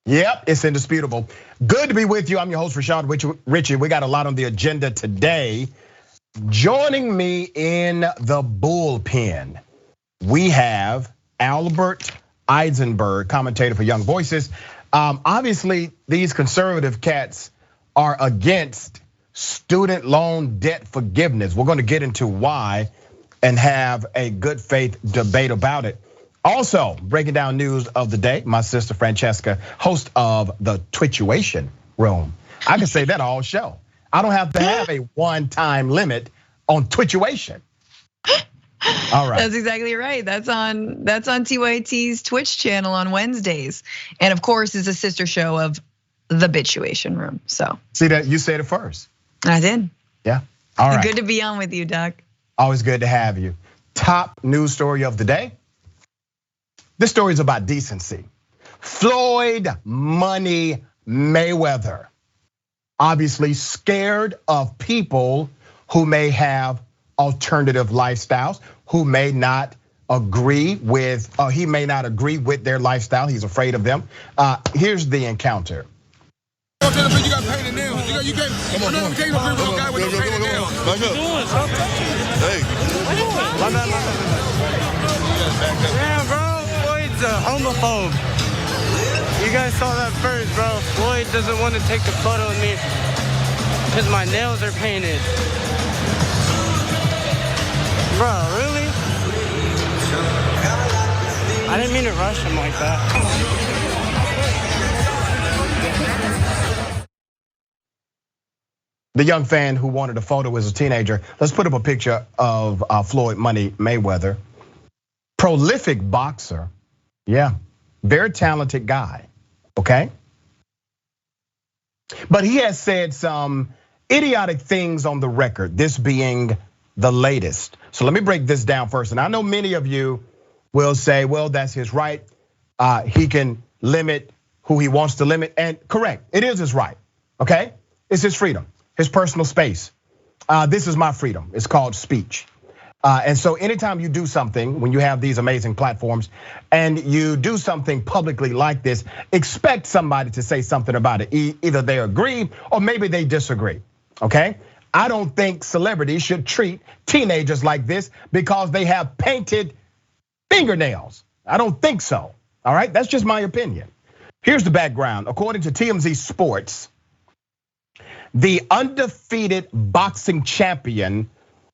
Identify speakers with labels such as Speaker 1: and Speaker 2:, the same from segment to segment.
Speaker 1: Yep, it's indisputable. Good to be with you. I'm your host, Rashad Richie. We got a lot on the agenda today. Joining me in the bullpen, we have Albert Eisenberg, commentator for Young Voices. Obviously, these conservative cats are against student loan debt forgiveness. We're going to get into why and have a good faith debate about it. Also, breaking down news of the day, my sister Francesca, host of the Twitchuation Room. I can say that all show. I don't have to have a one-time limit on Twitchuation. All right.
Speaker 2: That's exactly right. That's on TYT's Twitch channel on Wednesdays. And of course, it's a sister show of the Bitchuation Room. So
Speaker 1: see that you said it first.
Speaker 2: I did.
Speaker 1: Yeah. All right.
Speaker 2: Good to be on with you, Doc.
Speaker 1: Always good to have you. Top news story of the day. This story is about decency. Floyd Money Mayweather, obviously scared of people who may have alternative lifestyles, who may not agree with, he may not agree with their lifestyle. He's afraid of them. Here's the encounter.
Speaker 3: You got painted nails. You can't. Come on. You can't agree with a guy with no painted nails. Back up. Hey.
Speaker 4: Damn, bro. Floyd's a homophobe. You guys saw that first, bro. Floyd doesn't want to take a photo of me because my nails are painted. Bro, really? I didn't mean to rush him like that.
Speaker 1: The young fan who wanted a photo as a teenager. Let's put up a picture of Floyd Money Mayweather. Prolific boxer, yeah, very talented guy, okay? But he has said some idiotic things on the record, this being the latest. So let me break this down first. And I know many of you will say, well, that's his right. He can limit who he wants to limit, and correct, it is his right, okay? It's his freedom. His personal space. This is my freedom. It's called speech. And so anytime you do something, when you have these amazing platforms and you do something publicly like this, expect somebody to say something about it. Either they agree or maybe they disagree, okay? I don't think celebrities should treat teenagers like this because they have painted fingernails. I don't think so, all right? That's just my opinion. Here's the background. According to TMZ Sports, the undefeated boxing champion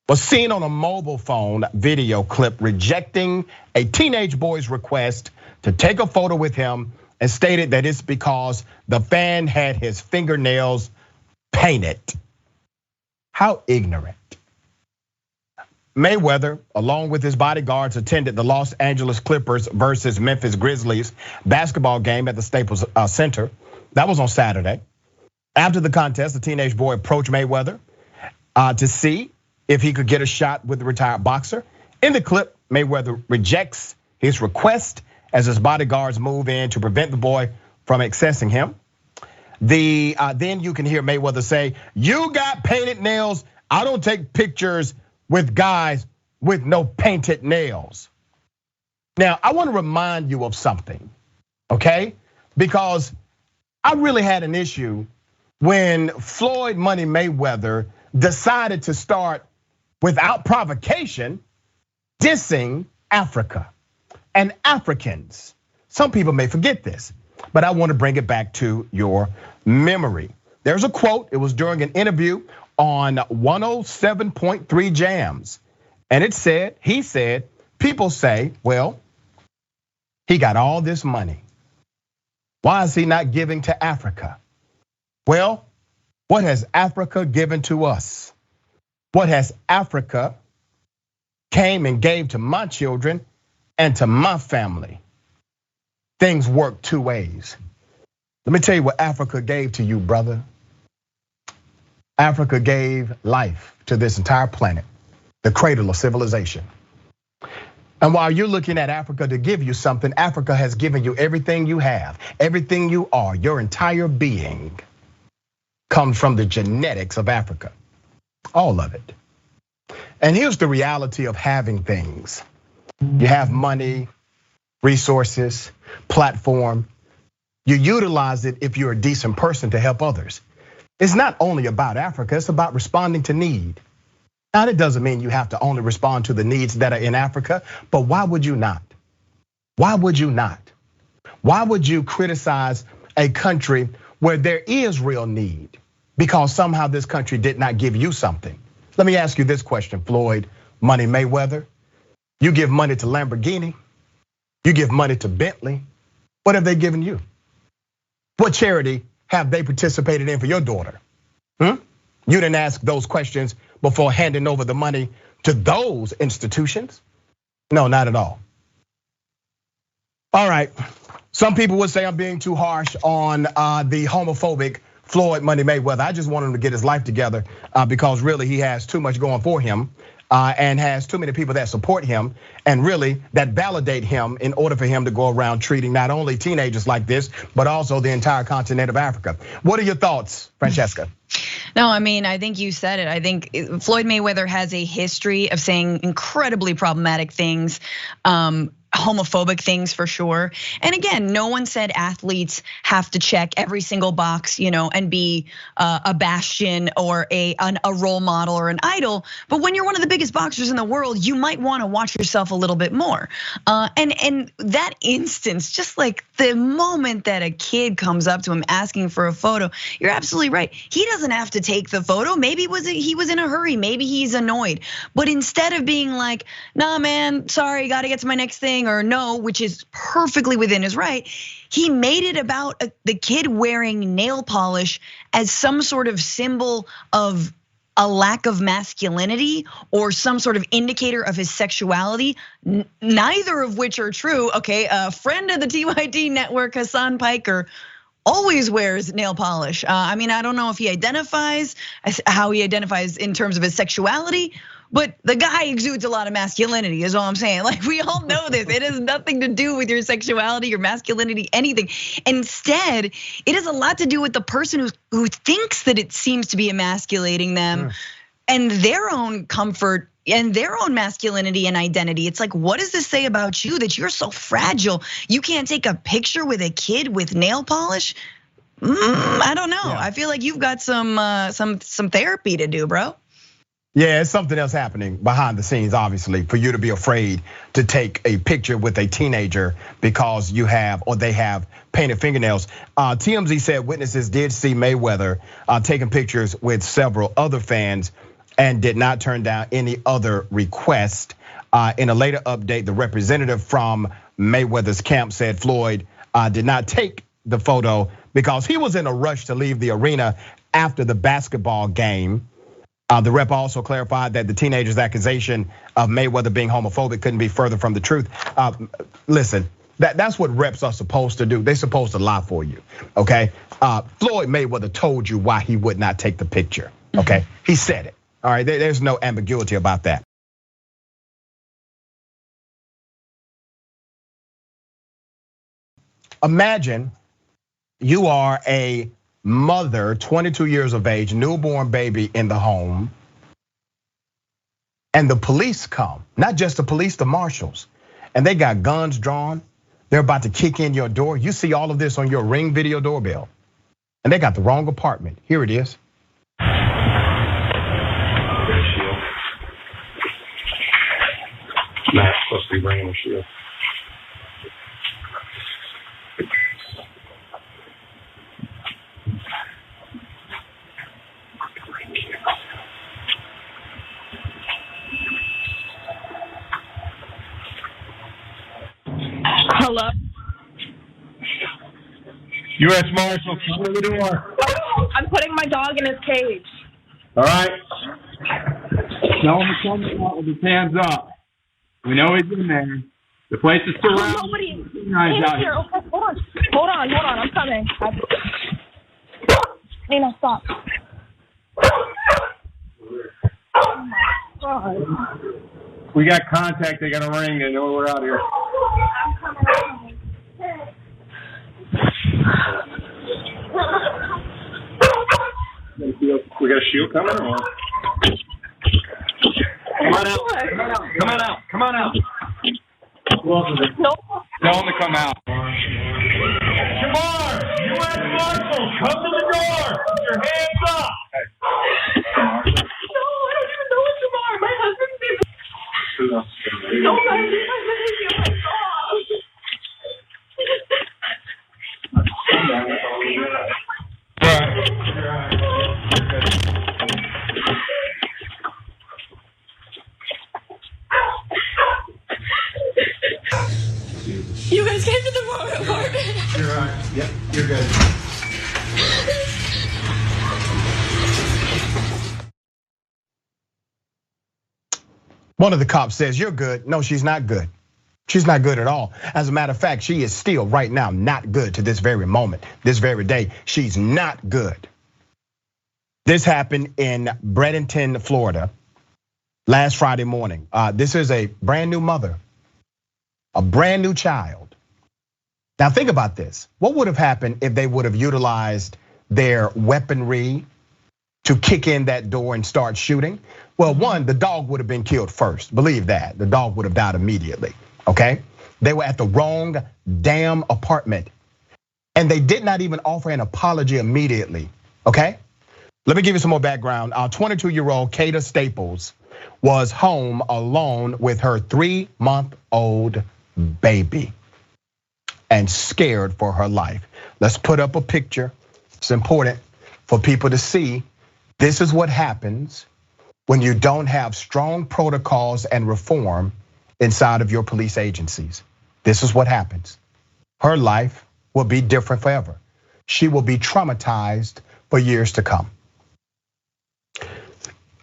Speaker 1: was seen on a mobile phone video clip rejecting a teenage boy's request to take a photo with him and stated that it's because the fan had his fingernails painted. How ignorant. Mayweather, along with his bodyguards, attended the Los Angeles Clippers versus Memphis Grizzlies basketball game at the Staples Center. That was on Saturday. After the contest, the teenage boy approached Mayweather to see if he could get a shot with the retired boxer. In the clip, Mayweather rejects his request as his bodyguards move in to prevent the boy from accessing him. Then you can hear Mayweather say, "You got painted nails. I don't take pictures with guys with no painted nails." Now, I want to remind you of something, okay? Because I really had an issue when Floyd Money Mayweather decided to start, without provocation, dissing Africa and Africans. Some people may forget this, but I want to bring it back to your memory. There's a quote, it was during an interview on 107.3 Jams. And he said, people say, well, he got all this money. Why is he not giving to Africa? Well, what has Africa given to us? What has Africa came and gave to my children and to my family? Things work two ways. Let me tell you what Africa gave to you, brother. Africa gave life to this entire planet, the cradle of civilization. And while you're looking at Africa to give you something, Africa has given you everything you have, everything you are, your entire being comes from the genetics of Africa, all of it. And here's the reality of having things. You have money, resources, platform. You utilize it if you're a decent person to help others. It's not only about Africa, it's about responding to need. Now, that doesn't mean you have to only respond to the needs that are in Africa, but why would you not? Why would you not? Why would you criticize a country where there is real need because somehow this country did not give you something? Let me ask you this question, Floyd Money Mayweather. You give money to Lamborghini, you give money to Bentley. What have they given you? What charity have they participated in for your daughter? You didn't ask those questions before handing over the money to those institutions? No, not at all. All right, some people would say I'm being too harsh on the homophobic Floyd Money Mayweather. I just want him to get his life together because really he has too much going for him and has too many people that support him and really that validate him in order for him to go around treating not only teenagers like this, but also the entire continent of Africa. What are your thoughts, Francesca?
Speaker 2: No, I mean, I think you said it. I think Floyd Mayweather has a history of saying incredibly problematic things, homophobic things for sure. And again, no one said athletes have to check every single box, and be a bastion or a role model or an idol. But when you're one of the biggest boxers in the world, you might want to watch yourself a little bit more. And that instance, just like the moment that a kid comes up to him asking for a photo, you're absolutely right. He doesn't have to take the photo. Maybe he was in a hurry. Maybe he's annoyed. But instead of being like, nah, man, sorry, got to get to my next thing, or no, which is perfectly within his right, he made it about the kid wearing nail polish as some sort of symbol of a lack of masculinity or some sort of indicator of his sexuality, neither of which are true. Okay, a friend of the TYT network, Hassan Piker, always wears nail polish. I mean, I don't know if he identifies, how he identifies in terms of his sexuality, but the guy exudes a lot of masculinity is all I'm saying. Like, we all know this. It has nothing to do with your sexuality, your masculinity, anything. Instead, it has a lot to do with the person who thinks that it seems to be emasculating them and their own comfort and their own masculinity and identity. It's like, what does this say about you that you're so fragile? You can't take a picture with a kid with nail polish? I don't know. Yeah. I feel like you've got some therapy to do, bro.
Speaker 1: Yeah, it's something else happening behind the scenes, obviously, for you to be afraid to take a picture with a teenager because you have or they have painted fingernails. TMZ said witnesses did see Mayweather taking pictures with several other fans and did not turn down any other request. In a later update, the representative from Mayweather's camp said Floyd did not take the photo because he was in a rush to leave the arena after the basketball game. The rep also clarified that the teenager's accusation of Mayweather being homophobic couldn't be further from the truth. Listen, that's what reps are supposed to do. They're supposed to lie for you, okay? Floyd Mayweather told you why he would not take the picture, okay? He said it, all right? There's no ambiguity about that. Imagine you are a mother, 22 years of age, newborn baby in the home, and the police come, not just the police, the marshals, and they got guns drawn. They're about to kick in your door. You see all of this on your Ring video doorbell, and they got the wrong apartment. Here it is.
Speaker 5: Matt's supposed to be bringing a shield.
Speaker 6: Hello?
Speaker 5: U.S. Marshal, come to the door.
Speaker 6: I'm putting my dog in his cage.
Speaker 5: All right. Tell him to come out with his hands up. We know he's in there. The place is surrounded.
Speaker 6: Nobody in here. Okay, hold on, I'm coming. Nina, stop. Oh my God.
Speaker 5: We got contact. They got a ring. They know we're out here.
Speaker 6: I'm coming.
Speaker 5: We got a shield coming or what? Come on out. Come on out. Come on out.
Speaker 6: No.
Speaker 5: Tell them to come out.
Speaker 7: U.S. Marshals, come to the door. Put your hands up.
Speaker 6: No, I don't even know what you are. My husband's name is... No, my husband's name is... You guys came to the wrong apartment.
Speaker 1: You're right. Yep, you're good. One of the cops says, "You're good." No, she's not good. She's not good at all. As a matter of fact, she is still right now not good to this very moment, this very day. She's not good. This happened in Bradenton, Florida, last Friday morning. This is a brand new mother, a brand new child. Now think about this. What would have happened if they would have utilized their weaponry to kick in that door and start shooting? Well, one, the dog would have been killed first. Believe that. The dog would have died immediately, okay? They were at the wrong damn apartment. And they did not even offer an apology immediately, okay? Let me give you some more background. Our 22-year-old Kata Staples was home alone with her 3-month-old baby and scared for her life. Let's put up a picture. It's important for people to see. This is what happens when you don't have strong protocols and reform inside of your police agencies. This is what happens. Her life will be different forever. She will be traumatized for years to come.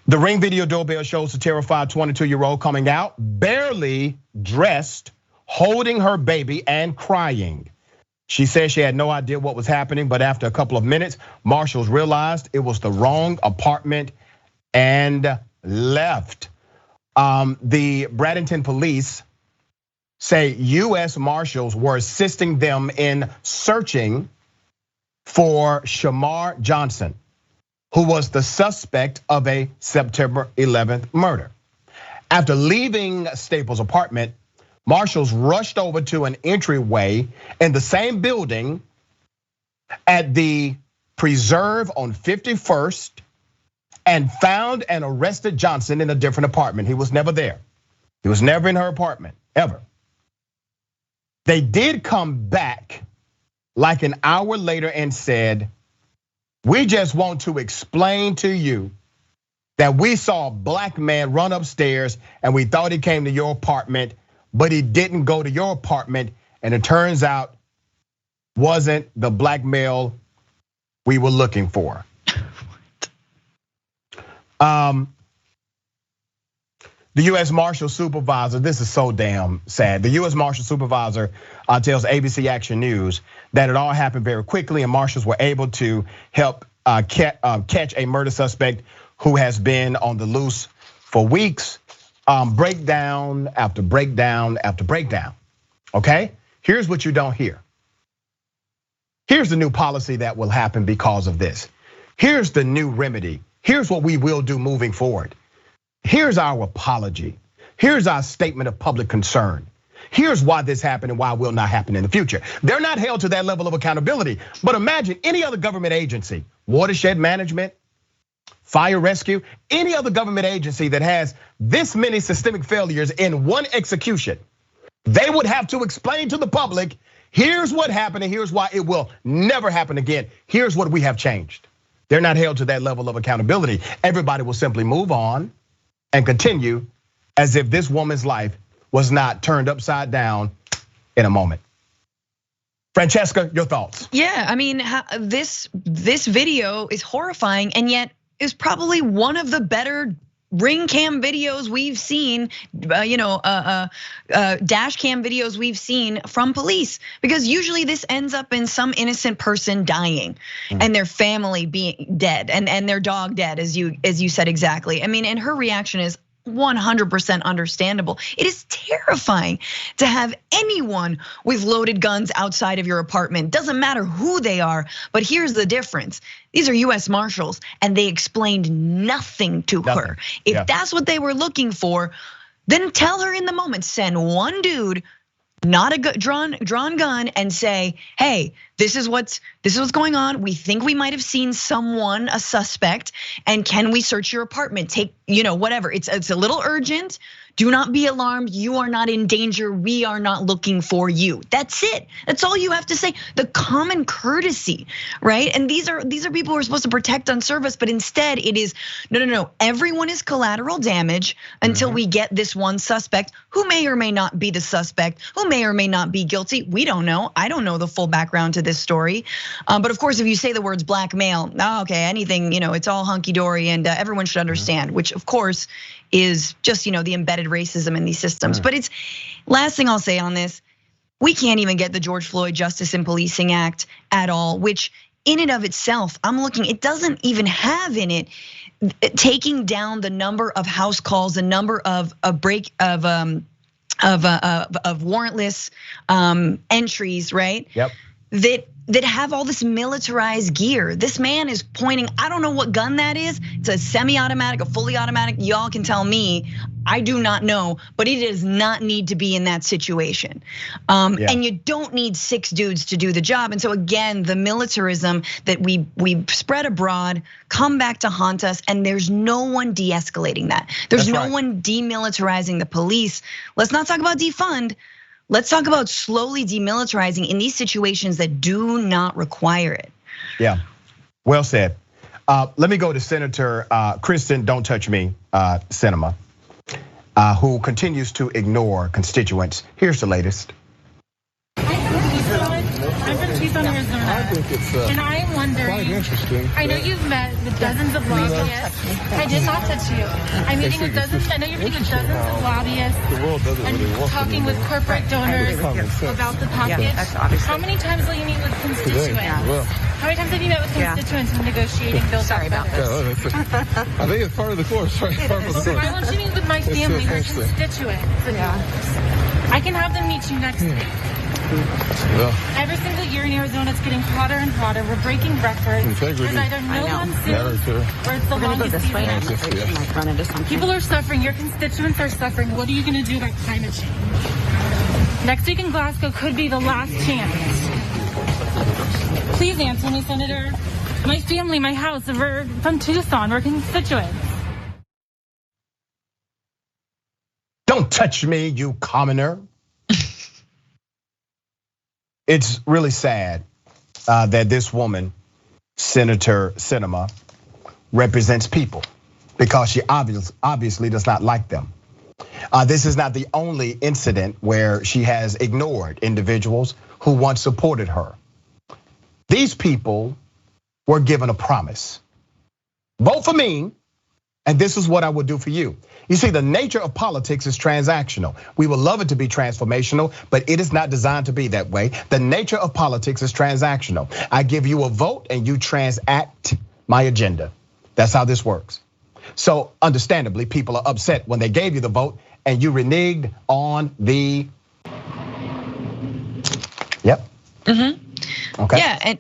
Speaker 1: The Ring video doorbell shows the terrified 22-year-old coming out, barely dressed, holding her baby and crying. She said she had no idea what was happening, but after a couple of minutes, marshals realized it was the wrong apartment and left. The Bradenton police say US Marshals were assisting them in searching for Shamar Johnson, who was the suspect of a September 11th murder. After leaving Staples' apartment, marshals rushed over to an entryway in the same building at the Preserve on 51st and found and arrested Johnson in a different apartment. He was never there. He was never in her apartment, ever. They did come back like an hour later and said, "We just want to explain to you that we saw a black man run upstairs and we thought he came to your apartment, but he didn't go to your apartment, and it turns out wasn't the black male we were looking for." The US Marshal Supervisor, this is so damn sad. The US Marshal Supervisor tells ABC Action News that it all happened very quickly and marshals were able to help catch a murder suspect who has been on the loose for weeks. Breakdown after breakdown after breakdown, okay? Here's what you don't hear. Here's the new policy that will happen because of this. Here's the new remedy. Here's what we will do moving forward. Here's our apology. Here's our statement of public concern. Here's why this happened and why it will not happen in the future. They're not held to that level of accountability, but imagine any other government agency, watershed management, fire rescue, any other government agency that has this many systemic failures in one execution. They would have to explain to the public, here's what happened and here's why it will never happen again. Here's what we have changed. They're not held to that level of accountability. Everybody will simply move on and continue as if this woman's life was not turned upside down in a moment. Francesca, your thoughts?
Speaker 2: Yeah, I mean, this video is horrifying, and yet is probably one of the better ring cam videos we've seen, dash cam videos we've seen from police. Because usually this ends up in some innocent person dying and their family being dead and their dog dead, as you said exactly. I mean, and her reaction is 100% understandable. It is terrifying to have anyone with loaded guns outside of your apartment. Doesn't matter who they are, but here's the difference. These are US Marshals and they explained nothing to her. If that's what they were looking for, then tell her in the moment, send one dude, not a drawn gun, and say, hey, this is what's going on. We think we might have seen someone, a suspect, and can we search your apartment? Take, whatever. It's a little urgent. Do not be alarmed. You are not in danger. We are not looking for you. That's it. That's all you have to say. The common courtesy, right? And these are people who are supposed to protect and serve us, but instead it is no. Everyone is collateral damage until we get this one suspect who may or may not be the suspect, who may or may not be guilty. We don't know. I don't know the full background to this story. But of course, if you say the words blackmail, okay, anything, it's all hunky dory and everyone should understand, which of course is just, the embedded racism in these systems. But it's, last thing I'll say on this, we can't even get the George Floyd Justice and Policing Act at all, which in and of itself, I'm looking, it doesn't even have in it taking down the number of house calls, the number of warrantless entries, right?
Speaker 1: Yep.
Speaker 2: That have all this militarized gear. This man is pointing, I don't know what gun that is. It's a semi-automatic, a fully automatic. Y'all can tell me, I do not know, but it does not need to be in that situation. And you don't need 6 dudes to do the job. And so again, the militarism that we spread abroad come back to haunt us, and there's no one de-escalating that. There's no one demilitarizing the police. Let's not talk about defund. Let's talk about slowly demilitarizing in these situations that do not require it.
Speaker 1: Yeah, well said. Let me go to Senator Krysten, don't touch me, Sinema, who continues to ignore constituents. Here's the latest.
Speaker 8: I'm from Tucson, Arizona.
Speaker 3: I think it's
Speaker 8: and I'm wondering,
Speaker 3: quite interesting.
Speaker 8: I know you've met with dozens of lobbyists. I did not touch you. I'm meeting with dozens. I know you're meeting with dozens of lobbyists.
Speaker 3: The world doesn't really work.
Speaker 8: Talking with corporate donors about the package. How many times will you meet with constituents? How many times have you met with constituents when negotiating bills? Sorry about this.
Speaker 3: I think it's part of the course, right? Part of the course.
Speaker 8: I want you to meet with my family, my constituents. I can have them meet you next week. Every single year in Arizona, it's getting hotter and hotter. We're breaking records. There's either no monsoon or it's the longest season. People are suffering. Your constituents are suffering. What are you going to do about climate change? Next week in Glasgow could be the last chance. Please answer me, Senator. My family, my house, we're from Tucson. We're constituents.
Speaker 1: Don't touch me, you commoner. It's really sad that this woman, Senator Sinema, represents people because she obviously does not like them. This is not the only incident where she has ignored individuals who once supported her. These people were given a promise. Vote for me, and this is what I will do for you. You see, the nature of politics is transactional. We would love it to be transformational, but it is not designed to be that way. The nature of politics is transactional. I give you a vote and you transact my agenda. That's how this works. So understandably, people are upset when they gave you the vote and you reneged on the, yep. Okay.
Speaker 2: Yeah,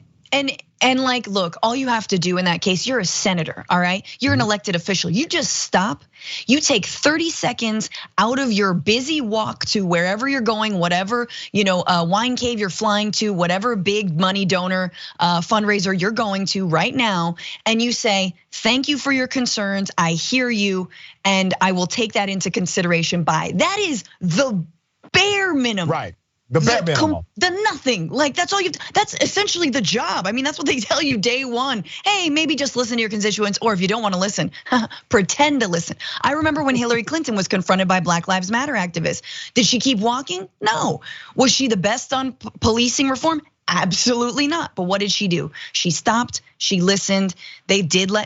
Speaker 2: and like, look, all you have to do in that case, you're a senator, all right? You're an elected official. You just stop. You take 30 seconds out of your busy walk to wherever you're going, whatever, wine cave you're flying to, whatever big money donor fundraiser you're going to right now, and you say, thank you for your concerns. I hear you, and I will take that into consideration by. That is the bare minimum.
Speaker 1: Right. The bare minimum.
Speaker 2: The nothing, like that's all that's essentially the job. I mean, that's what they tell you day one. Hey, maybe just listen to your constituents, or if you don't want to listen, pretend to listen. I remember when Hillary Clinton was confronted by Black Lives Matter activists. Did she keep walking? No. Was she the best on policing reform? Absolutely not. But what did she do? She stopped, she listened,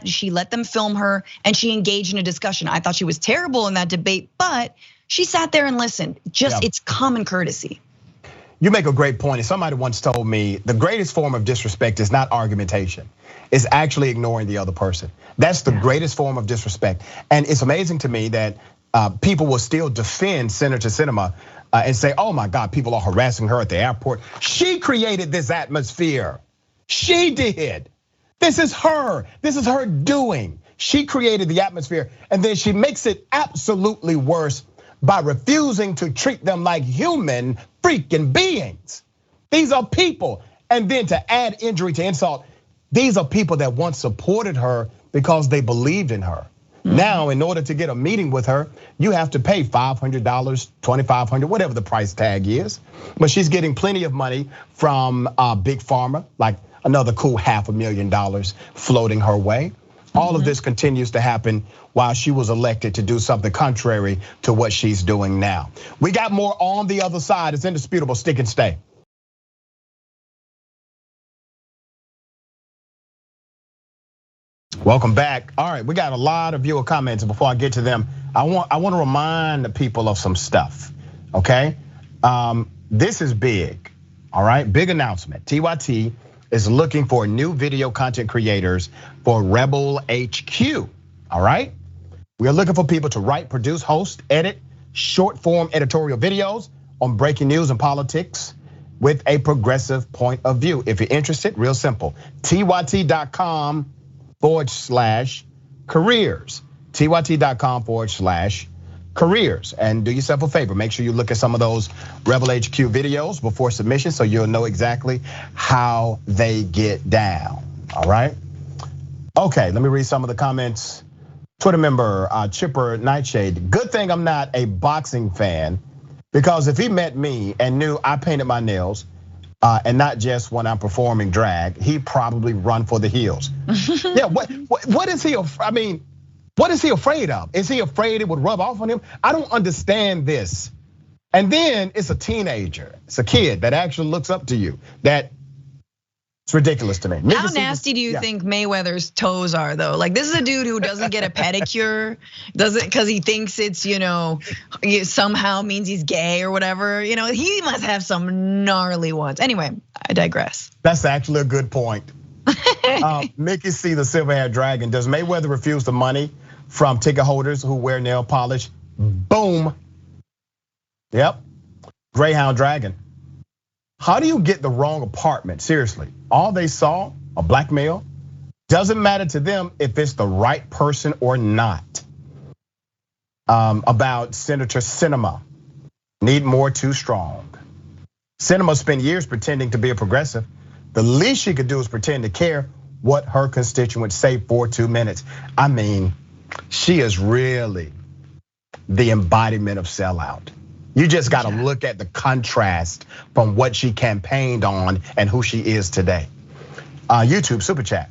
Speaker 2: she let them film her, and she engaged in a discussion. I thought she was terrible in that debate, but she sat there and listened. It's common courtesy.
Speaker 1: You make a great point. And somebody once told me the greatest form of disrespect is not argumentation. It's actually ignoring the other person. That's the greatest form of disrespect. And it's amazing to me that people will still defend Senator Sinema and say, oh my God, people are harassing her at the airport. She created this atmosphere. She did. This is her doing. She created the atmosphere, and then she makes it absolutely worse by refusing to treat them like human freaking beings. These are people. And then to add injury to insult, these are people that once supported her because they believed in her. Now, in order to get a meeting with her, you have to pay $500, $2,500, whatever the price tag is. But she's getting plenty of money from Big Pharma, like another cool $500,000 floating her way. All of this continues to happen while she was elected to do something contrary to what she's doing now. We got more on the other side. It's indisputable. Stick and stay. Welcome back. All right, we got a lot of viewer comments. Before I get to them, I want to remind the people of some stuff. Okay, this is big. All right, big announcement. TYT is looking for new video content creators for Rebel HQ. All right, we are looking for people to write, produce, host, edit short form editorial videos on breaking news and politics with a progressive point of view. If you're interested, real simple. TYT.com/careers. TYT.com/careers. And do yourself a favor, make sure you look at some of those Rebel HQ videos before submission so you'll know exactly how they get down. All right. Okay, let me read some of the comments. Twitter member Chipper Nightshade. Good thing I'm not a boxing fan, because if he met me and knew I painted my nails, and not just when I'm performing drag, he probably run for the hills. Yeah, what is he? I mean, what is he afraid of? Is he afraid it would rub off on him? I don't understand this. And then it's a teenager, it's a kid that actually looks up to you. It's ridiculous to me.
Speaker 2: How nasty do you think Mayweather's toes are, though? Like, this is a dude who doesn't get a pedicure, doesn't, because he thinks it's, somehow means he's gay or whatever. He must have some gnarly ones. Anyway, I digress.
Speaker 1: That's actually a good point. Mickey C, the silver-haired dragon. Does Mayweather refuse the money from ticket holders who wear nail polish? Boom. Yep. Greyhound Dragon. How do you get the wrong apartment? Seriously, all they saw, a black male, doesn't matter to them if it's the right person or not. About Senator Sinema, need more too strong. Sinema spent years pretending to be a progressive. The least she could do is pretend to care what her constituents say for 2 minutes. I mean, she is really the embodiment of sellout. You just gotta look at the contrast from what she campaigned on and who she is today. YouTube super chat.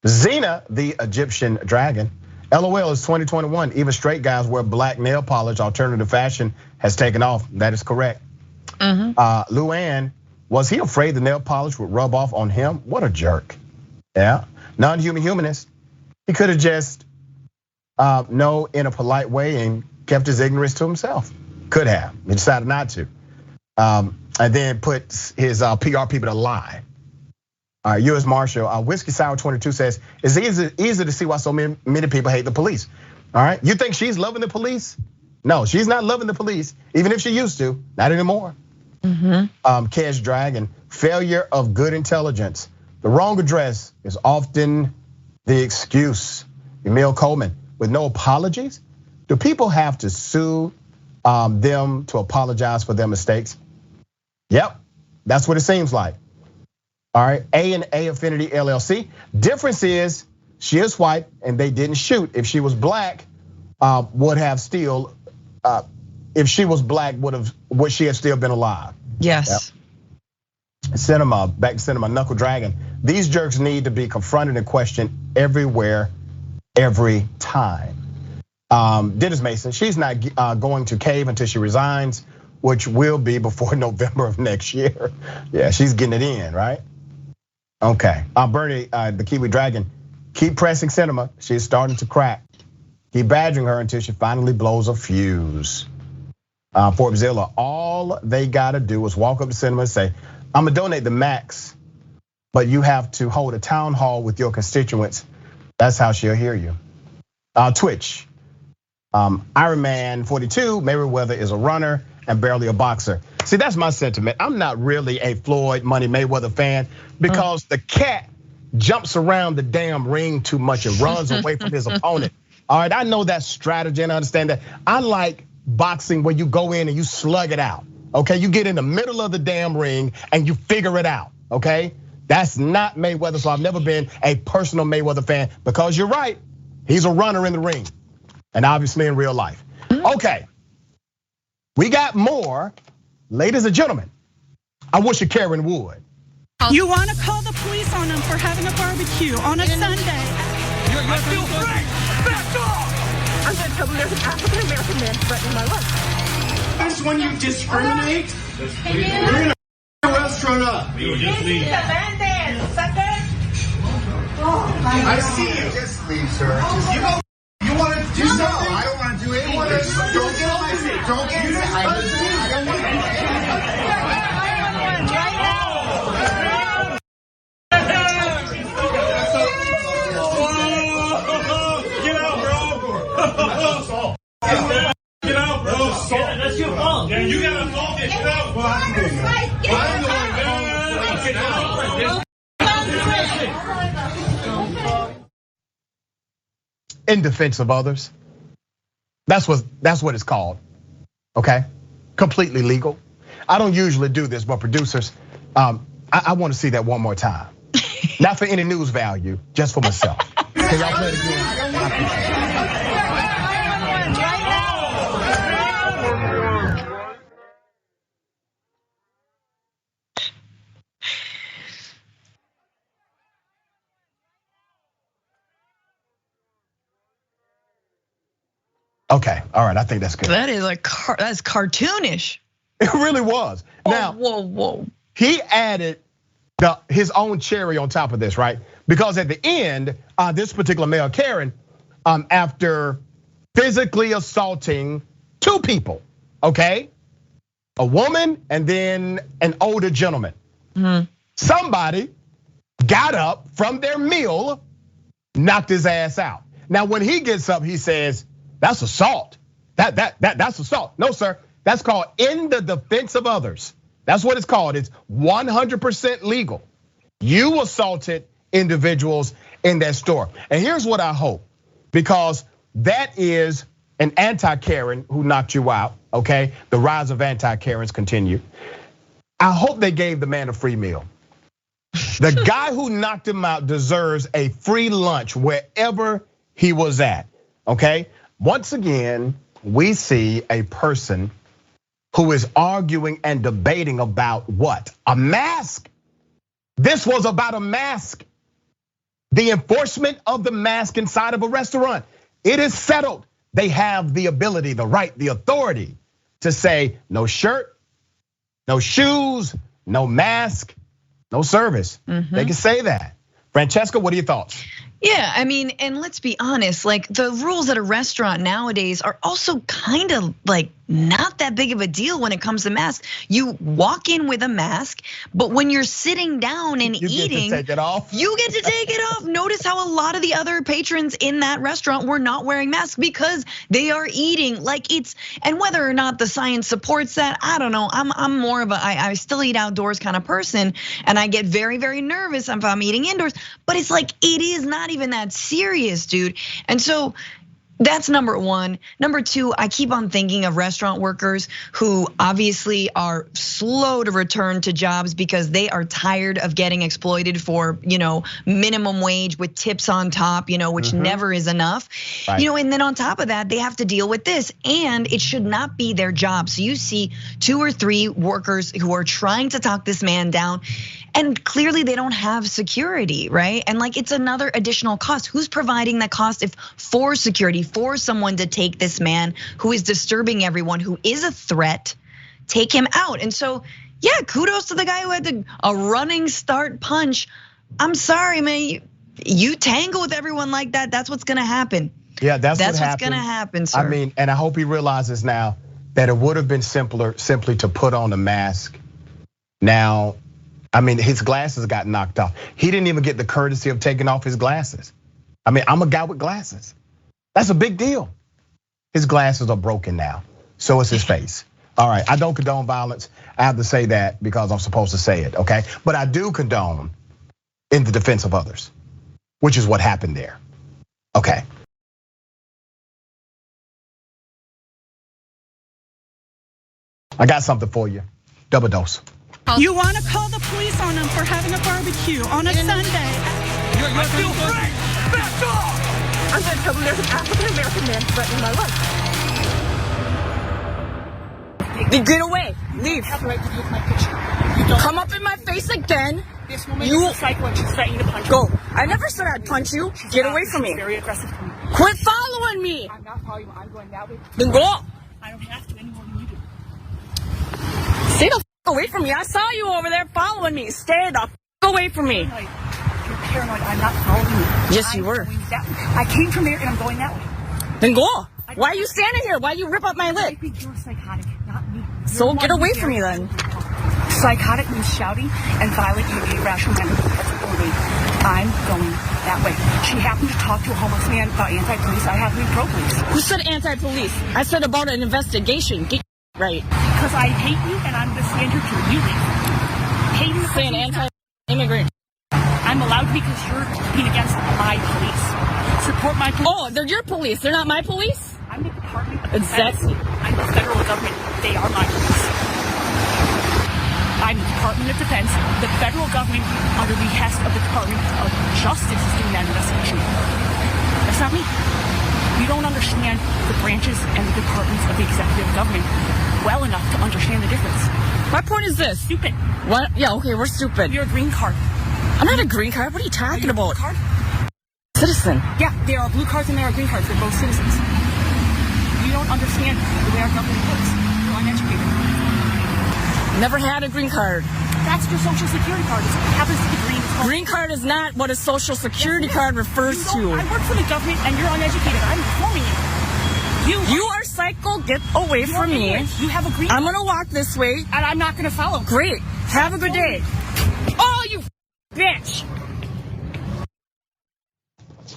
Speaker 1: Xena, the Egyptian dragon. LOL, is 2021. Even straight guys wear black nail polish. Alternative fashion has taken off. That is correct. Luann, was he afraid the nail polish would rub off on him? What a jerk. Yeah, non-human humanist. He could have just no in a polite way and kept his ignorance to himself. Could have, he decided not to. And then put his PR people to lie. All right, US Marshal, Whiskey Sour 22 says, it's easy to see why so many people hate the police. All right, you think she's loving the police? No, she's not loving the police, even if she used to, not anymore. Cash Dragon, failure of good intelligence. The wrong address is often the excuse. Emil Coleman, with no apologies? Do people have to sue them to apologize for their mistakes? Yep, that's what it seems like. All right, A&A Affinity LLC. Difference is she is white and they didn't shoot. If she was black, would she have still been alive?
Speaker 2: Yes.
Speaker 1: Yep. Cinema, back to Cinema, Knuckle Dragon. These jerks need to be confronted and questioned everywhere, every time. Dennis Mason, she's not going to cave until she resigns, which will be before November of next year. Yeah, she's getting it in, right? Okay, Bernie, the Kiwi Dragon, keep pressing Cinema. She's starting to crack. Keep badgering her until she finally blows a fuse. Forbesilla, all they gotta do is walk up to Cinema and say, I'm gonna donate the max, but you have to hold a town hall with your constituents. That's how she'll hear you. Twitch, Iron Man 42, Mayweather is a runner and barely a boxer. See, that's my sentiment. I'm not really a Floyd Money Mayweather fan because the cat jumps around the damn ring too much and runs away from his opponent. All right, I know that strategy and I understand that. I like boxing where you go in and you slug it out. Okay, you get in the middle of the damn ring and you figure it out. okay? That's not Mayweather, so I've never been a personal Mayweather fan because you're right, he's a runner in the ring and obviously in real life. Okay, we got more. Ladies and gentlemen, I wish you Karen would.
Speaker 9: You want to call the police on them for having a barbecue on a Sunday.
Speaker 3: I feel free. Back off.
Speaker 10: I'm going to tell them there's an African-American man threatening my life.
Speaker 11: That's when you discriminate. You're in a restaurant up.
Speaker 7: You just leave.
Speaker 11: I see you. Just leave, sir. You want to do something? No, I don't want to do anything. Don't get on my feet. Don't get on my feet. I don't want to.
Speaker 7: Get out, bro. That's your fault. Yeah, you got a fault. Get out.
Speaker 1: In defense of others. That's what it's called. Okay, completely legal. I don't usually do this, but producers, I want to see that one more time. Not for any news value, just for myself. Can y'all play it again? I appreciate it. Okay, all right, I think that's good.
Speaker 2: That is that's cartoonish.
Speaker 1: It really was. Now,
Speaker 2: whoa.
Speaker 1: He added his own cherry on top of this, right? Because at the end, this particular male, Karen, after physically assaulting two people, okay? A woman and then an older gentleman. Mm-hmm. Somebody got up from their meal, knocked his ass out. Now, when he gets up, he says, that's assault. That's assault. No, sir. That's called in the defense of others. That's what it's called. It's 100% legal. You assaulted individuals in that store. And here's what I hope, because that is an anti-Karen who knocked you out, okay? The rise of anti-Karens continue. I hope they gave the man a free meal. The guy who knocked him out deserves a free lunch wherever he was at, okay? Once again, we see a person who is arguing and debating about what? A mask. This was about a mask. The enforcement of the mask inside of a restaurant. It is settled. They have the ability, the right, the authority to say no shirt, no shoes, no mask, no service. Mm-hmm. They can say that. Francesca, what are your thoughts?
Speaker 2: Yeah, I mean, and let's be honest, like the rules at a restaurant nowadays are also kind of like not that big of a deal when it comes to masks. You walk in with a mask, but when you're sitting down and eating,
Speaker 1: you get to take it off.
Speaker 2: You get to take it off. Notice how a lot of the other patrons in that restaurant were not wearing masks because they are eating. Like it's, and whether or not the science supports that, I don't know. I'm more of I still eat outdoors kind of person, and I get very, very nervous if I'm eating indoors. But it's like it is not even that serious, dude. And so that's number one. Number two, I keep on thinking of restaurant workers who obviously are slow to return to jobs because they are tired of getting exploited for, minimum wage with tips on top, which never is enough. Right. And then on top of that, they have to deal with this, and it should not be their job. So you see 2 or 3 workers who are trying to talk this man down, and clearly they don't have security, right? And like it's another additional cost. Who's providing that cost if for security, for someone to take this man who is disturbing everyone, who is a threat, take him out? And so, yeah, kudos to the guy who had a running start punch. I'm sorry, man, you tangle with everyone like that, that's what's gonna happen.
Speaker 1: Yeah, that's
Speaker 2: what's gonna happen, sir.
Speaker 1: I mean, and I hope he realizes now that it would have been simpler simply to put on a mask. Now, I mean, his glasses got knocked off. He didn't even get the courtesy of taking off his glasses. I mean, I'm a guy with glasses. That's a big deal. His glasses are broken now, so is his face. All right, I don't condone violence. I have to say that because I'm supposed to say it, okay? But I do condone in the defense of others, which is what happened there, okay? I got something for you, double dose.
Speaker 9: You want to call the police on them for having a barbecue on a Sunday.
Speaker 3: I feel free. Back off.
Speaker 10: I'm going to tell them there's an African-American man threatening my life.
Speaker 12: Then get away. Leave.
Speaker 10: I have the right to take my picture. You don't
Speaker 12: Come up in my face again.
Speaker 10: This woman is a psycho and she's threatening to punch
Speaker 12: Go.
Speaker 10: me.
Speaker 12: I never said I'd punch you. Get away from me.
Speaker 10: She's very aggressive to me.
Speaker 12: Quit following me.
Speaker 10: I'm not following you. I'm going that way.
Speaker 12: Then go.
Speaker 10: I don't have to anymore than you do.
Speaker 12: Stay the away from me. I saw you over there following me. Stay the away from me.
Speaker 10: You're paranoid. I'm not following you.
Speaker 12: Yes, you were.
Speaker 10: I came from there and I'm going that way.
Speaker 12: Then go. Why are you standing here? Why you rip up my lip?
Speaker 10: You're psychotic, not me.
Speaker 12: So get away from me then.
Speaker 10: Psychotic means shouting and violent and irrational manner. That's only. I'm going that way. She happened to talk to a homeless man about anti-police. I happen to be pro-police.
Speaker 12: Who said anti-police? I said about an investigation. Get right.
Speaker 10: Because I hate you and I'm the stand here to you. Hate you.
Speaker 12: Say an anti-immigrant.
Speaker 10: I'm allowed to because you're being against my police. Support my police.
Speaker 12: Oh, they're your police. They're not my police?
Speaker 10: I'm the Department of Defense.
Speaker 12: Exactly.
Speaker 10: I'm the federal government. They are my police. I'm the Department of Defense. The federal government, under the behest of the Department of Justice, is doing that investigation. That's not me. You don't understand the branches and the departments of the executive government well enough to understand the difference.
Speaker 12: My point is this.
Speaker 10: Stupid.
Speaker 12: What? Yeah, okay, we're stupid.
Speaker 10: You're a green card.
Speaker 12: I'm not a green card. What are you talking about?
Speaker 10: Blue card?
Speaker 12: Citizen.
Speaker 10: Yeah, there are blue cards and there are green cards. They're both citizens. You don't understand the way our government works. You're uneducated.
Speaker 12: Never had a green card.
Speaker 10: That's your social security card. It happens to be green.
Speaker 12: Green card is not what a social security card refers to.
Speaker 10: I work for the government and you're uneducated. I'm informing you.
Speaker 12: You are psycho. Get away from me.
Speaker 10: You have a green
Speaker 12: I'm going to walk this way.
Speaker 10: And I'm not going to follow.
Speaker 12: Great. Have a good day. Oh, you bitch.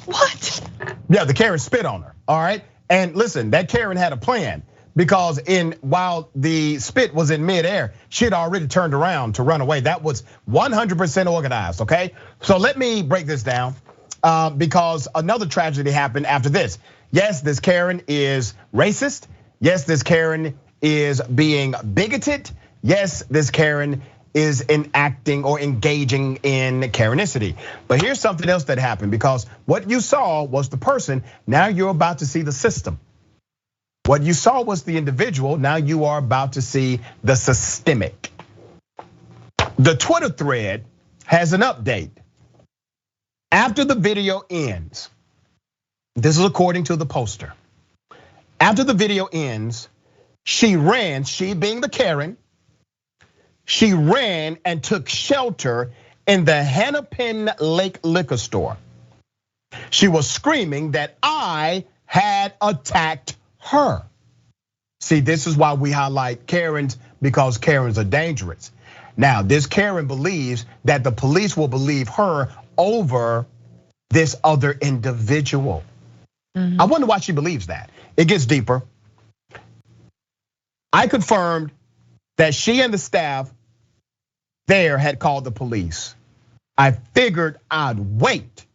Speaker 2: What?
Speaker 1: Yeah, the Karen spit on her, all right? And listen, that Karen had a plan because while the spit was in midair, she had already turned around to run away. That was 100% organized, okay? So let me break this down because another tragedy happened after this. Yes, this Karen is racist. Yes, this Karen is being bigoted. Yes, this Karen is enacting or engaging in Karenicity. But here's something else that happened because what you saw was the person, now you're about to see the system. What you saw was the individual, now you are about to see the systemic. The Twitter thread has an update. After the video ends, this is according to the poster. After the video ends, she ran, she being the Karen, she ran and took shelter in the Hennepin Lake liquor store. She was screaming that I had attacked her. See, this is why we highlight Karens, because Karens are dangerous. Now, this Karen believes that the police will believe her over this other individual. I wonder why she believes that. It gets deeper. I confirmed that she and the staff there had called the police. I figured I'd wait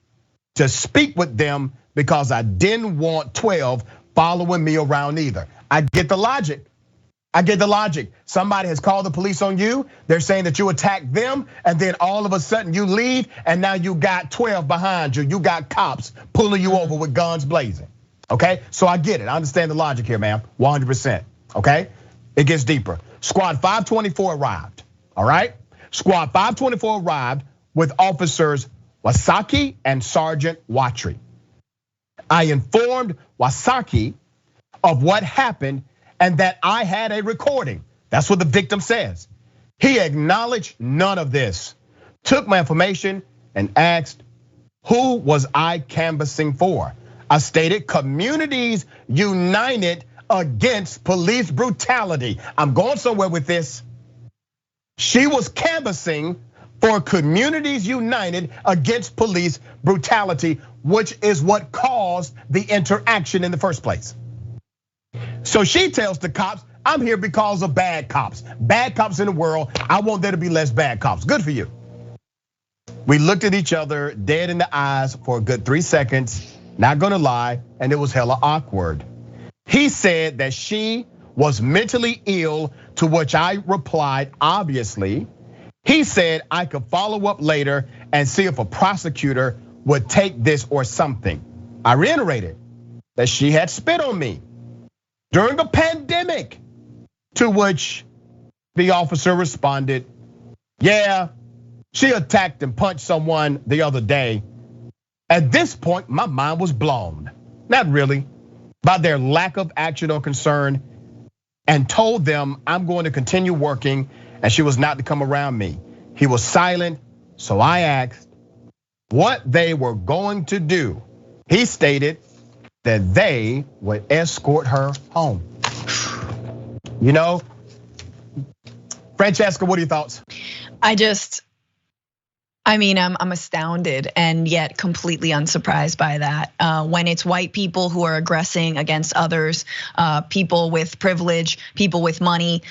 Speaker 1: to speak with them because I didn't want 12 following me around either. I get the logic. I get the logic. Somebody has called the police on you. They're saying that you attacked them, and then all of a sudden you leave, and now you got 12 behind you. You got cops pulling you over with guns blazing. Okay, so I get it. I understand the logic here, ma'am, 100%. Okay, it gets deeper. Squad 524 arrived. All right, Squad 524 arrived with officers Wasaki and Sergeant Watry. I informed Wasaki of what happened and that I had a recording. That's what the victim says. He acknowledged none of this, took my information and asked, who was I canvassing for? I stated, communities united against police brutality. I'm going somewhere with this. She was canvassing for communities united against police brutality, which is what caused the interaction in the first place. So she tells the cops, I'm here because of bad cops. Bad cops in the world, I want there to be less bad cops. Good for you. We looked at each other dead in the eyes for a good 3 seconds, not gonna lie, and it was hella awkward. He said that she was mentally ill, to which I replied, obviously, He said, I could follow up later and see if a prosecutor would take this or something. I reiterated that she had spit on me during a pandemic, to which the officer responded, yeah, she attacked and punched someone the other day. At this point, my mind was blown. Not really, by their lack of action or concern, and told them I'm going to continue working and she was not to come around me. He was silent, so I asked what they were going to do. He stated that they would escort her home. You know, Francesca, what are your thoughts?
Speaker 2: I'm astounded and yet completely unsurprised by that. When it's white people who are aggressing against others, people with privilege, people with money,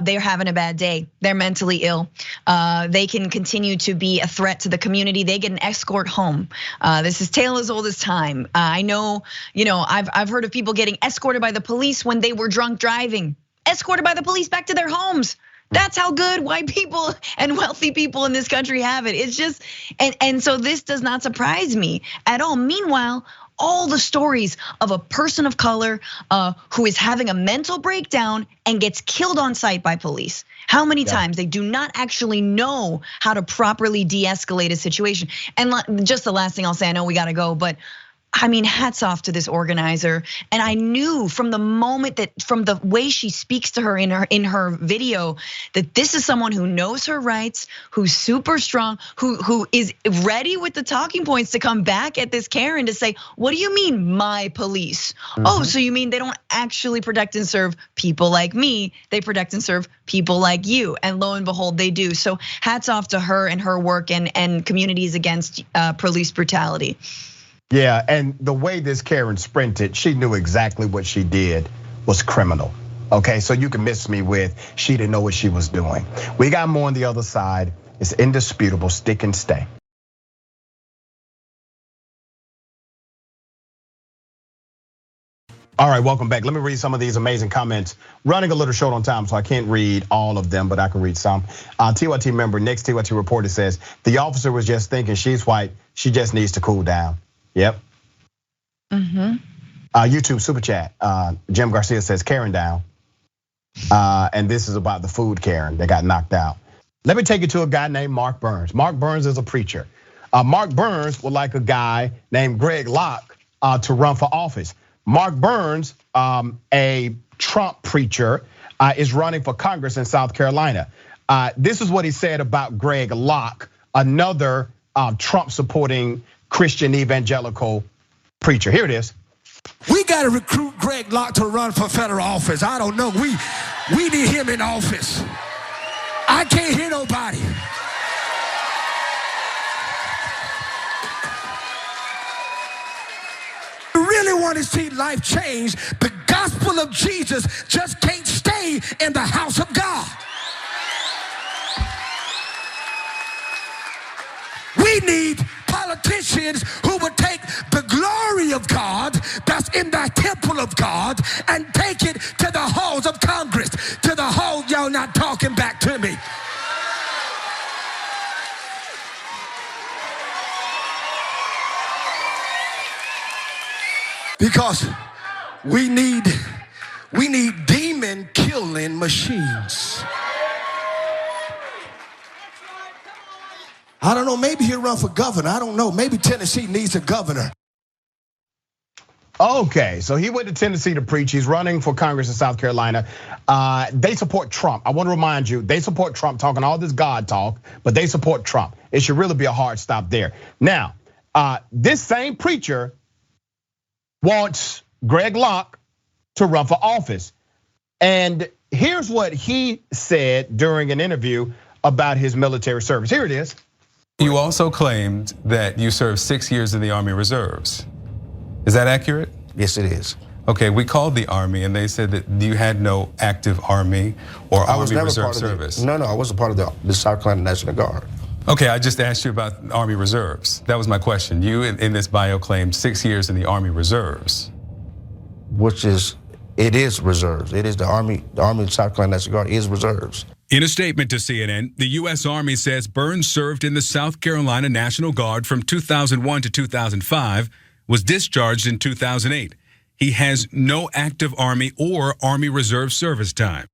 Speaker 2: they're having a bad day. They're mentally ill. They can continue to be a threat to the community. They get an escort home. This is tale as old as time. I know, I've heard of people getting escorted by the police when they were drunk driving, escorted by the police back to their homes. That's how good white people and wealthy people in this country have it. It's just, and so this does not surprise me at all. Meanwhile, all the stories of a person of color who is having a mental breakdown and gets killed on sight by police. How many times they do not actually know how to properly de-escalate a situation. And just the last thing I'll say, I know we gotta go, but hats off to this organizer. And I knew from the moment that, from the way she speaks to her in her video, that this is someone who knows her rights, who's super strong, who is ready with the talking points to come back at this Karen to say, what do you mean my police? Oh, so you mean they don't actually protect and serve people like me, they protect and serve people like you. And lo and behold, they do. So hats off to her and her work and communities against police brutality.
Speaker 1: Yeah, and the way this Karen sprinted, she knew exactly what she did was criminal. Okay, so you can miss me with she didn't know what she was doing. We got more on the other side. It's indisputable, stick and stay. All right, welcome back. Let me read some of these amazing comments. Running a little short on time, so I can't read all of them, but I can read some. TYT member, next TYT reporter says, the officer was just thinking she's white, she just needs to cool down. Yep. YouTube super chat. Jim Garcia says Karen down. And this is about the food Karen that got knocked out. Let me take you to a guy named Mark Burns. Mark Burns is a preacher. Mark Burns would like a guy named Greg Locke to run for office. Mark Burns, a Trump preacher, is running for Congress in South Carolina. This is what he said about Greg Locke, another Trump supporting Christian evangelical preacher. Here it is.
Speaker 13: We got to recruit Greg Locke to run for federal office. I don't know. We need him in office. I can't hear nobody. You really want to see life change, the gospel of Jesus just can't stay in the house of God. We need politicians who would take the glory of God that's in the temple of God and take it to the halls of Congress, to the hall. Y'all not talking back to me. Because we need demon killing machines. I don't know, maybe he'll run for governor. I don't know, maybe Tennessee needs a governor.
Speaker 1: Okay, so he went to Tennessee to preach. He's running for Congress in South Carolina. They support Trump. I want to remind you, they support Trump, talking all this God talk, but they support Trump. It should really be a hard stop there. Now, this same preacher wants Greg Locke to run for office. And here's what he said during an interview about his military service. Here it is.
Speaker 14: You also claimed that you served 6 years in the Army Reserves. Is that accurate?
Speaker 13: Yes, it is.
Speaker 14: Okay, we called the Army and they said that you had no active Army or Army Reserve service.
Speaker 13: No, I wasn't part of the South Carolina National Guard.
Speaker 14: Okay, I just asked you about Army Reserves. That was my question. You in this bio claimed 6 years in the Army Reserves.
Speaker 13: It is reserves. It is the Army of South Carolina National Guard is reserves.
Speaker 15: In a statement to CNN, the U.S. Army says Burns served in the South Carolina National Guard from 2001 to 2005, was discharged in 2008. He has no active Army or Army Reserve service time.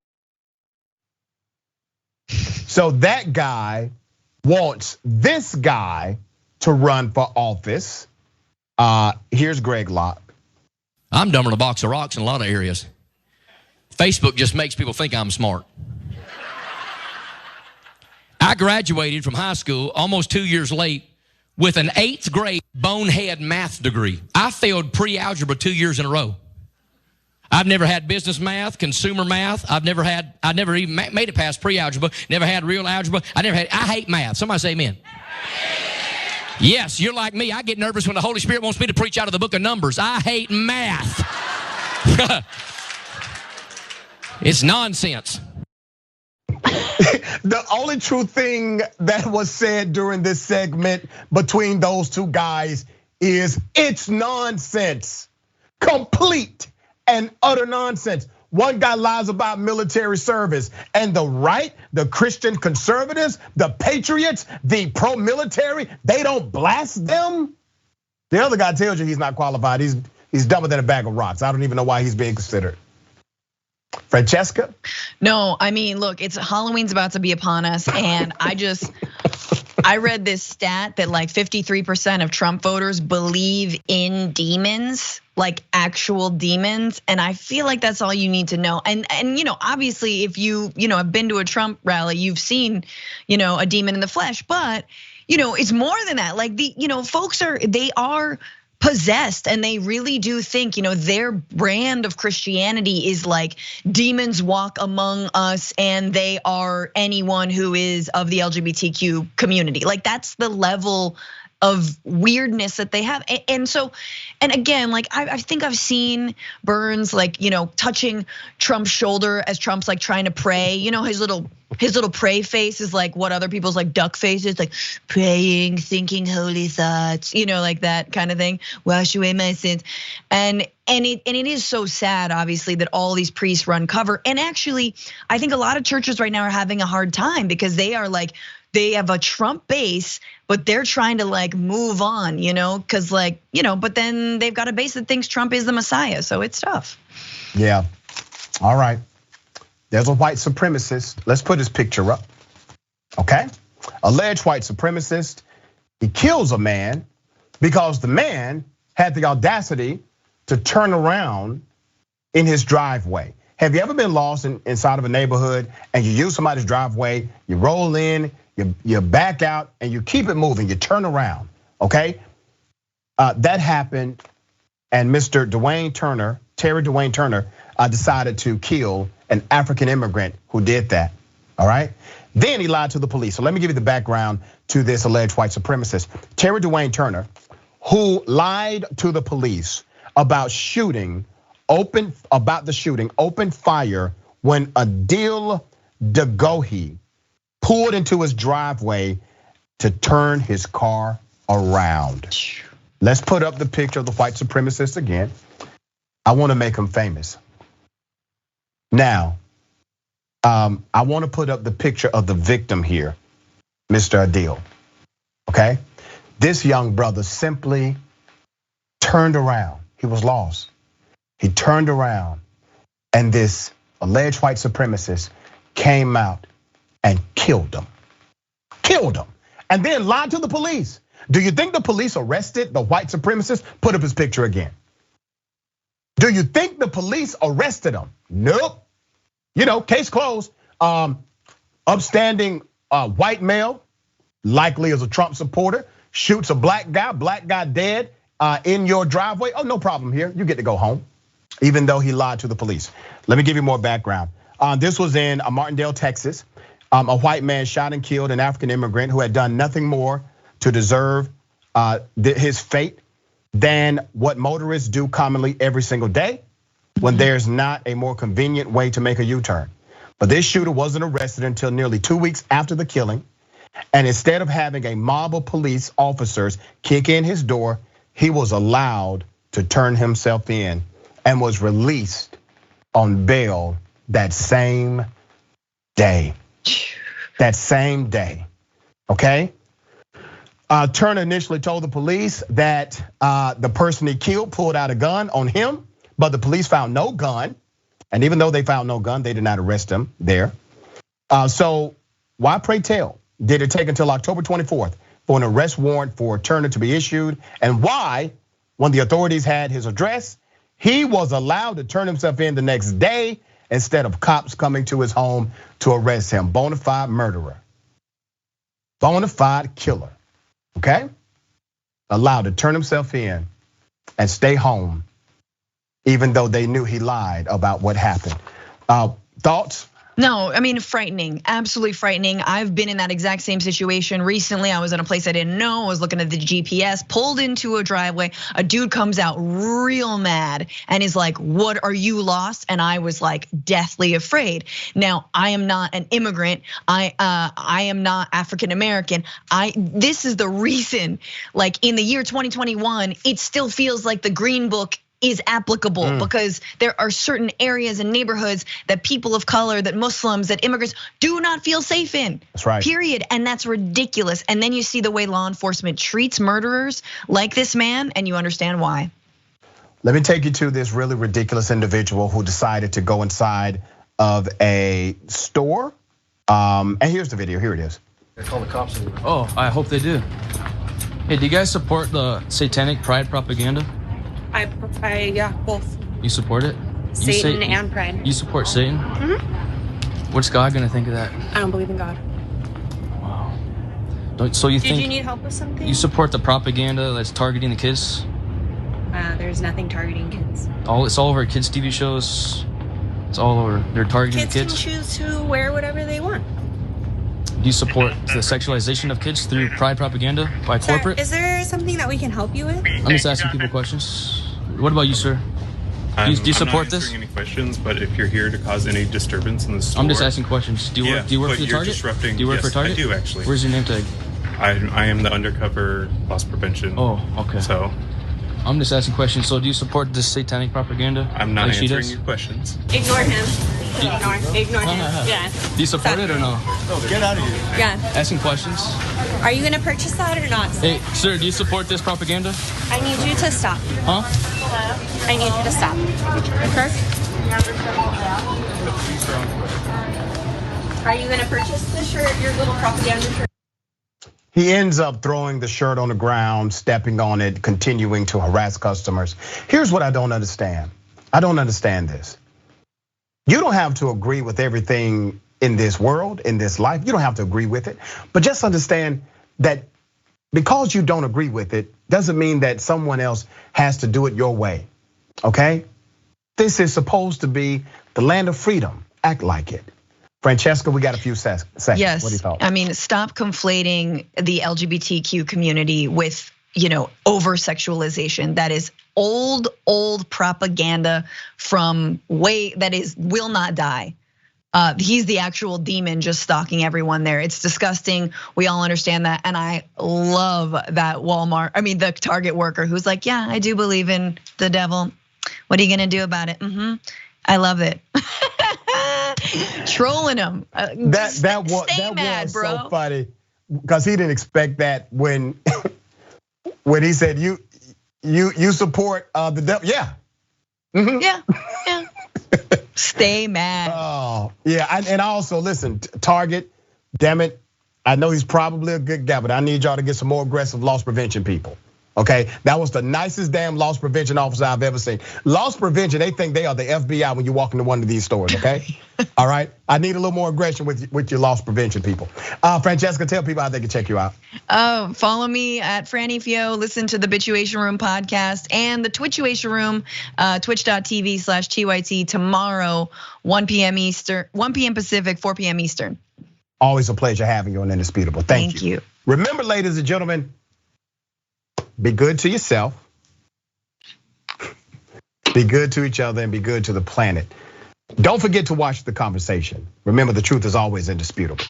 Speaker 1: So that guy wants this guy to run for office. Here's Greg Locke.
Speaker 16: I'm dumber than a box of rocks in a lot of areas. Facebook just makes people think I'm smart. I graduated from high school almost 2 years late with an 8th grade bonehead math degree. I failed pre-algebra 2 years in a row. I've never had business math, consumer math. I never even made it past pre-algebra. Never had real algebra. I hate math. Somebody say amen. Yes, you're like me. I get nervous when the Holy Spirit wants me to preach out of the book of Numbers. I hate math. It's nonsense.
Speaker 1: The only true thing that was said during this segment between those two guys is it's nonsense. Complete and utter nonsense. One guy lies about military service, and the right, the Christian conservatives, the patriots, the pro-military, they don't blast them. The other guy tells you he's not qualified. He's dumber than a bag of rocks. I don't even know why he's being considered. Francesca?
Speaker 2: No, I mean, look, it's Halloween's about to be upon us, and I read this stat that like 53% of Trump voters believe in demons, like actual demons, and I feel like that's all you need to know. And obviously, if you have been to a Trump rally, you've seen a demon in the flesh, but it's more than that. Like folks are possessed, and they really do think their brand of Christianity is like demons walk among us and they are anyone who is of the LGBTQ community. Like that's the level of weirdness that they have. And again, like I think I've seen Burns like touching Trump's shoulder as Trump's like trying to pray. His little pray face is like what other people's like duck faces, like praying, thinking holy thoughts, like that kind of thing. Wash away my sins. And it is so sad, obviously, that all these priests run cover. And actually, I think a lot of churches right now are having a hard time because they are like, they have a Trump base, but they're trying to like move on, because but then they've got a base that thinks Trump is the Messiah, so it's tough.
Speaker 1: Yeah, all right. There's a white supremacist. Let's put his picture up, okay? Alleged white supremacist. He kills a man because the man had the audacity to turn around in his driveway. Have you ever been lost inside of a neighborhood and you use somebody's driveway, you roll in, you back out, and you keep it moving, you turn around, okay? That happened, and Mr. Terry Dwayne Turner, decided to kill an African immigrant who did that, all right? Then he lied to the police. So let me give you the background to this alleged white supremacist. Terry Dwayne Turner, who lied to the police about the shooting, opened fire when Adil Dagohi pulled into his driveway to turn his car around. Let's put up the picture of the white supremacist again. I want to make him famous. Now, I want to put up the picture of the victim here, Mr. Adil, okay? This young brother simply turned around. He was lost. He turned around, and this alleged white supremacist came out and killed him. And then lied to the police. Do you think the police arrested the white supremacist? Put up his picture again. Do you think the police arrested him? Nope. Case closed. Upstanding white male, likely as a Trump supporter, shoots a black guy dead in your driveway. Oh, no problem here. You get to go home, even though he lied to the police. Let me give you more background. This was in Martindale, Texas. A white man shot and killed an African immigrant who had done nothing more to deserve his fate than what motorists do commonly every single day when there's not a more convenient way to make a U-turn. But this shooter wasn't arrested until nearly 2 weeks after the killing. And instead of having a mob of police officers kick in his door, he was allowed to turn himself in and was released on bail that same day. that same day, okay? Turner initially told the police that the person he killed pulled out a gun on him, but the police found no gun. And even though they found no gun, they did not arrest him there. So why, pray tell, did it take until October 24th for an arrest warrant for Turner to be issued? And why, when the authorities had his address, he was allowed to turn himself in the next day instead of cops coming to his home to arrest him? Bona fide murderer, bona fide killer, okay? Allowed to turn himself in and stay home, even though they knew he lied about what happened. Thoughts?
Speaker 2: No, I mean, frightening, absolutely frightening. I've been in that exact same situation recently. I was in a place I didn't know. I was looking at the GPS, pulled into a driveway. A dude comes out real mad and is like, "What, are you lost?" And I was like deathly afraid. Now, I am not an immigrant. I am not African American. This is the reason, like in the year 2021, it still feels like the Green Book is applicable because there are certain areas and neighborhoods that people of color, that Muslims, that immigrants do not feel safe in.
Speaker 1: That's right.
Speaker 2: Period. And that's ridiculous. And then you see the way law enforcement treats murderers like this man, and you understand why.
Speaker 1: Let me take you to this really ridiculous individual who decided to go inside of a store. And here's the video, here it is.
Speaker 17: They call the cops. Oh, I hope they do. Hey, do you guys support the satanic pride propaganda?
Speaker 18: Yeah, both.
Speaker 17: You support it?
Speaker 18: Satan and pride.
Speaker 17: You support Satan?
Speaker 18: Mm-hmm.
Speaker 17: What's God gonna think of that?
Speaker 18: I don't believe in God.
Speaker 17: Wow. So you think?
Speaker 18: Did you need help with something?
Speaker 17: You support the propaganda that's targeting the kids?
Speaker 18: There's nothing targeting kids.
Speaker 17: It's all over kids' TV shows. It's all over. They're targeting the kids.
Speaker 18: Kids can choose to wear whatever they want.
Speaker 17: Do you support the sexualization of kids through pride propaganda by corporate?
Speaker 18: Is there something that we can help you with?
Speaker 17: I'm just asking people questions. What about you, sir? Do you support this?
Speaker 19: I'm not answering any questions, but if you're here to cause any disturbance in the store,
Speaker 17: I'm just asking questions. Do you work for the Target?
Speaker 19: Disrupting.
Speaker 17: Do you work for Target?
Speaker 19: I do actually.
Speaker 17: Where's your name tag?
Speaker 19: I am the undercover loss prevention.
Speaker 17: Oh, okay.
Speaker 19: So
Speaker 17: I'm just asking questions. So do you support this satanic propaganda?
Speaker 19: I'm not answering your questions.
Speaker 18: Ignore him. Ignore him. Yeah.
Speaker 17: Do you support it or no?
Speaker 19: No, get out of here.
Speaker 18: Yeah.
Speaker 17: Asking questions.
Speaker 18: Are you gonna purchase that or not?
Speaker 17: Hey, sir, do you support this propaganda?
Speaker 18: I need you to stop.
Speaker 17: Huh?
Speaker 18: I need you to stop. Okay? Are you gonna purchase the shirt, your little propaganda shirt?
Speaker 1: He ends up throwing the shirt on the ground, stepping on it, continuing to harass customers. Here's what I don't understand. I don't understand this. You don't have to agree with everything in this world, in this life. You don't have to agree with it. But just understand that because you don't agree with it, doesn't mean that someone else has to do it your way, okay? This is supposed to be the land of freedom. Act like it. Francesca, we got a few seconds.
Speaker 2: Yes,
Speaker 1: what do you thought?
Speaker 2: I mean, stop conflating the LGBTQ community with, over sexualization. That is old propaganda from will not die. He's the actual demon just stalking everyone there. It's disgusting. We all understand that. And I love that the Target worker who's like, yeah, I do believe in the devil. What are you gonna do about it? I love it. Trolling him.
Speaker 1: That was so funny because he didn't expect that when he said you support the devil. Yeah.
Speaker 2: Yeah. Stay mad.
Speaker 1: Oh, yeah. And also, listen, Target, damn it. I know he's probably a good guy, but I need y'all to get some more aggressive loss prevention people. Okay, that was the nicest damn loss prevention officer I've ever seen. Loss prevention, they think they are the FBI when you walk into one of these stores, okay? All right, I need a little more aggression with your loss prevention people. Francesca, tell people how they can check you out.
Speaker 2: Follow me at Franny Fio, listen to the Bituation Room podcast and the Twitchuation Room, twitch.tv/TYT tomorrow, 1 p.m. Eastern, 1 p.m. Pacific, 4 p.m. Eastern.
Speaker 1: Always a pleasure having you on Indisputable. Thank
Speaker 2: you.
Speaker 1: Remember, ladies and gentlemen, be good to yourself, be good to each other, and be good to the planet. Don't forget to watch The Conversation. Remember, the truth is always indisputable.